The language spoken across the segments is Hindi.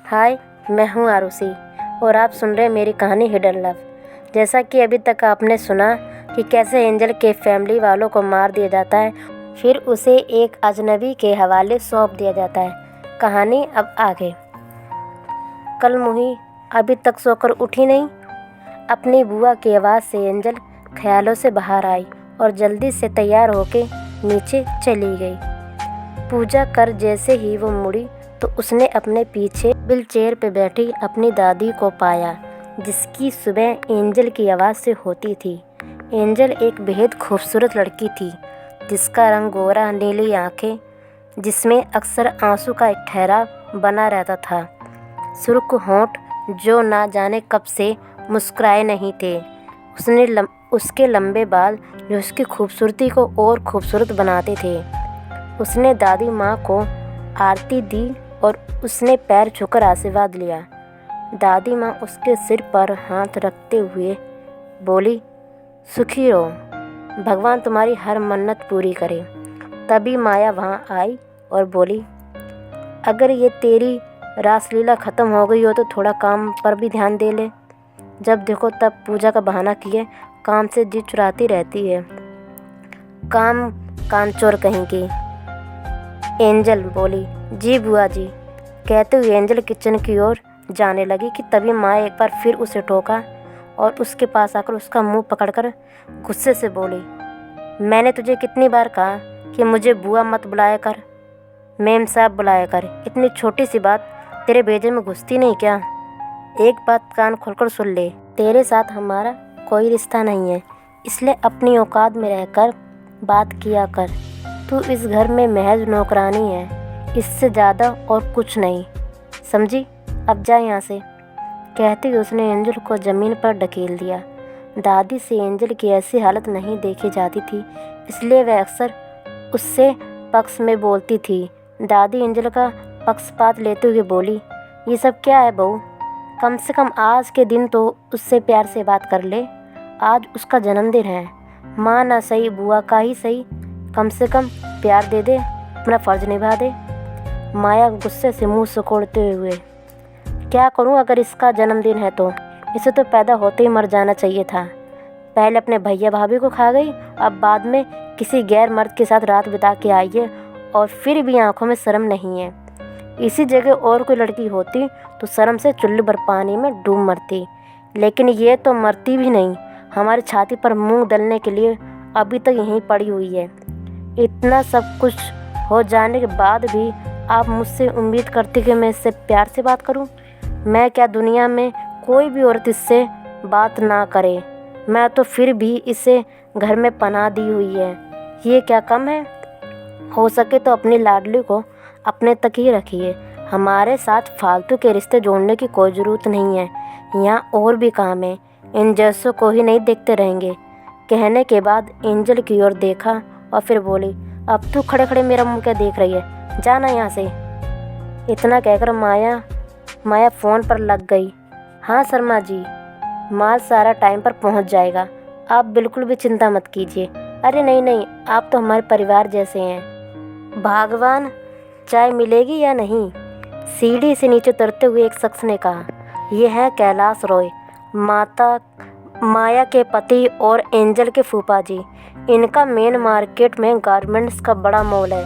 हाय, मैं हूँ आरुषि और आप सुन रहे हैं मेरी कहानी हिडन लव। जैसा कि अभी तक आपने सुना कि कैसे एंजल के फैमिली वालों को मार दिया जाता है, फिर उसे एक अजनबी के हवाले सौंप दिया जाता है। कहानी अब आगे। कल मुही अभी तक सोकर उठी नहीं। अपनी बुआ की आवाज़ से एंजल ख्यालों से बाहर आई और जल्दी से तैयार होकर नीचे चली गई। पूजा कर जैसे ही वो मुड़ी तो उसने अपने पीछे व्हील चेयर पर बैठी अपनी दादी को पाया, जिसकी सुबह एंजल की आवाज़ से होती थी। एंजल एक बेहद खूबसूरत लड़की थी, जिसका रंग गोरा, नीली आंखें, जिसमें अक्सर आंसू का एक ठहराव बना रहता था, सुर्ख होंठ जो ना जाने कब से मुस्कुराए नहीं थे, उसके लंबे बाल जो उसकी खूबसूरती को और खूबसूरत बनाते थे। उसने दादी माँ को आरती दी और उसने पैर छूकर आशीर्वाद लिया। दादी माँ उसके सिर पर हाथ रखते हुए बोली, सुखी रहो, भगवान तुम्हारी हर मन्नत पूरी करे। तभी माया वहाँ आई और बोली, अगर ये तेरी रासलीला ख़त्म हो गई हो तो थोड़ा काम पर भी ध्यान दे ले। जब देखो तब पूजा का बहाना किए काम से जी चुराती रहती है, काम कामचोर कहीं की। एंजल बोली, जी बुआ जी, कहते हुए एंजल किचन की ओर जाने लगी कि तभी माँ एक बार फिर उसे टोका और उसके पास आकर उसका मुंह पकड़कर गुस्से से बोली, मैंने तुझे कितनी बार कहा कि मुझे बुआ मत बुलाया कर, मेम साहब बुलाया कर। इतनी छोटी सी बात तेरे भेजे में घुसती नहीं क्या? एक बात कान खोलकर सुन ले, तेरे साथ हमारा कोई रिश्ता नहीं है, इसलिए अपनी औकात में रहकर बात किया कर। तू इस घर में महज नौकरानी है, इससे ज़्यादा और कुछ नहीं, समझी? अब जा यहाँ से। कहते हुए उसने एंजल को ज़मीन पर ढकेल दिया। दादी से एंजल की ऐसी हालत नहीं देखी जाती थी, इसलिए वह अक्सर उससे पक्ष में बोलती थी। दादी एंजल का पक्षपात लेते हुए बोली, ये सब क्या है बहू? कम से कम आज के दिन तो उससे प्यार से बात कर ले, आज उसका जन्मदिन है। माँ ना सही, बुआ का ही सही, कम से कम प्यार दे दे, अपना फ़र्ज निभा दे। माया गुस्से से मुंह सिकोड़ते हुए, क्या करूं अगर इसका जन्मदिन है तो? इसे तो पैदा होते ही मर जाना चाहिए था। पहले अपने भैया भाभी को खा गई, अब बाद में किसी गैर मर्द के साथ रात बिता के आई है और फिर भी आंखों में शर्म नहीं है। इसी जगह और कोई लड़की होती तो शर्म से चुल्लू भर पानी में डूब मरती, लेकिन ये तो मरती भी नहीं, हमारी छाती पर मूंग दलने के लिए अभी तक यहीं पड़ी हुई है। इतना सब कुछ हो जाने के बाद भी आप मुझसे उम्मीद करती कि मैं इससे प्यार से बात करूं? मैं क्या दुनिया में कोई भी औरत इससे बात ना करे? मैं तो फिर भी इसे घर में पनाह दी हुई है, ये क्या कम है? हो सके तो अपनी लाडली को अपने तक ही रखिए, हमारे साथ फालतू के रिश्ते जोड़ने की कोई ज़रूरत नहीं है। यहाँ और भी काम है, इन जैसों को ही नहीं देखते रहेंगे। कहने के बाद एंजल की ओर देखा और फिर बोली, अब तू खड़े खड़े मेरा मुंह क्या देख रही है, जाना यहाँ से। इतना कहकर माया फ़ोन पर लग गई। हाँ शर्मा जी, माल सारा टाइम पर पहुँच जाएगा, आप बिल्कुल भी चिंता मत कीजिए। अरे नहीं, आप तो हमारे परिवार जैसे हैं। भगवान, चाय मिलेगी या नहीं? सीढ़ी से नीचे उतरते हुए एक शख्स ने कहा। ये हैं कैलाश रॉय, माया के पति और एंजल के फूफा जी। इनका मेन मार्केट में गारमेंट्स का बड़ा मॉल है,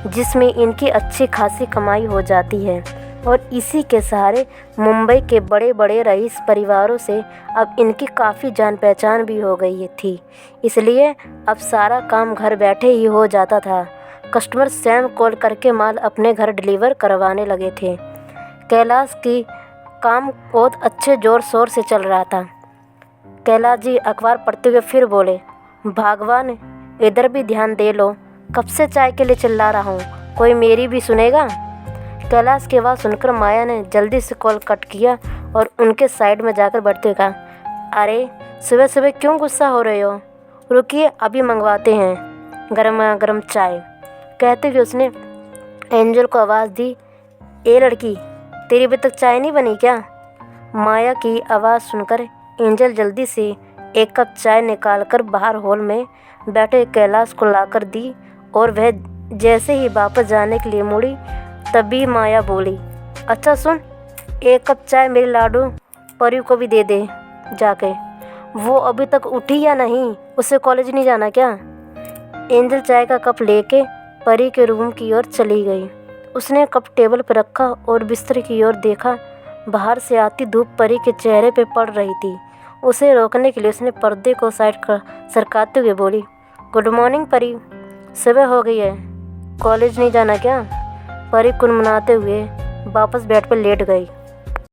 जिसमें इनकी अच्छी खासी कमाई हो जाती है और इसी के सहारे मुंबई के बड़े बड़े रईस परिवारों से अब इनकी काफ़ी जान पहचान भी हो गई थी, इसलिए अब सारा काम घर बैठे ही हो जाता था। कस्टमर स्वयं कॉल करके माल अपने घर डिलीवर करवाने लगे थे। कैलाश की काम बहुत अच्छे ज़ोर शोर से चल रहा था। कैलाश जी अखबार पढ़ते हुए फिर बोले, भगवान इधर भी ध्यान दे लो, कब से चाय के लिए चिल्ला रहा हूँ, कोई मेरी भी सुनेगा? कैलाश की आवाज़ सुनकर माया ने जल्दी से कॉल कट किया और उनके साइड में जाकर बैठते हुए कहा, अरे सुबह सुबह क्यों गुस्सा हो रहे हो? रुकिए, अभी मंगवाते हैं गर्मा गर्म चाय। कहते हुए उसने एंजल को आवाज़ दी, ए लड़की, तेरी अभी तक चाय नहीं बनी क्या? माया की आवाज़ सुनकर एंजल जल्दी से एक कप चाय निकालकर बाहर हॉल में बैठे कैलाश को लाकर दी और वह जैसे ही वापस जाने के लिए मुड़ी, तभी माया बोली, अच्छा सुन, एक कप चाय मेरी लाडू परी को भी दे दे जाके। वो अभी तक उठी या नहीं? उसे कॉलेज नहीं जाना क्या? एंजल चाय का कप लेके परी के रूम की ओर चली गई। उसने कप टेबल पर रखा और बिस्तर की ओर देखा। बाहर से आती धूप परी के चेहरे पे पड़ रही थी। उसे रोकने के लिए उसने पर्दे को साइड कर सरकाते हुए बोली, गुड मॉर्निंग परी, सुबह हो गई है, कॉलेज नहीं जाना क्या? परी कुनमुनाते हुए वापस बेड पर लेट गई।